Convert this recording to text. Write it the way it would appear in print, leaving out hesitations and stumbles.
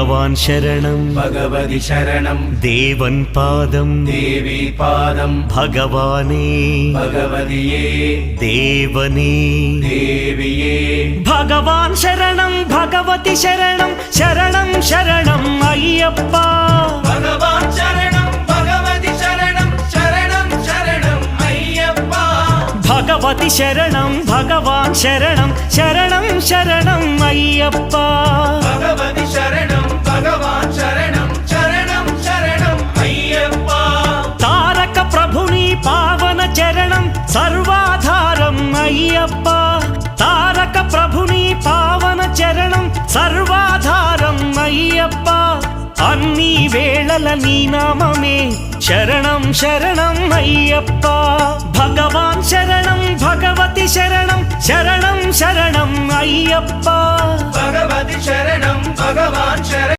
ഭഗവാൻ ശരണം ഭഗവതി ശരണം ദേവൻ പാദം ദേവി പാദം ഭഗവാനേ ഭഗവതിയേ ദേവനേ ദേവിയേ ഭഗവാൻ ശരണം ഭഗവതി ശരണം ശരണം ശരണം അയ്യപ്പ ഭഗവാൻ ശരണം ഭഗവതി ശരണം ശരണം ശരണം അയ്യപ്പ ഭഗവതി ശരണം ഭഗവാൻ ശരണം ശരണം ശരണം അയ്യപ്പ ഭഗവതി ശരണം ഭഗവാൻ ശരണം ശരണം ശരണം അയ്യപ്പ താരക ప్రభుని పావన చరణం సర్వాధారం అయ్యప్ప తారక ప్రభుని పావన చరణం సర్వాధారం అయ్యప్ప అన్ని వేళల నీ నామమే శరణం శరణం అయ్యప్ప భగవాన్ శరణం భగవతి శరణం శరణం శరణం అయ్యప్ప భగవతి శరణం భగవాన్ శరణం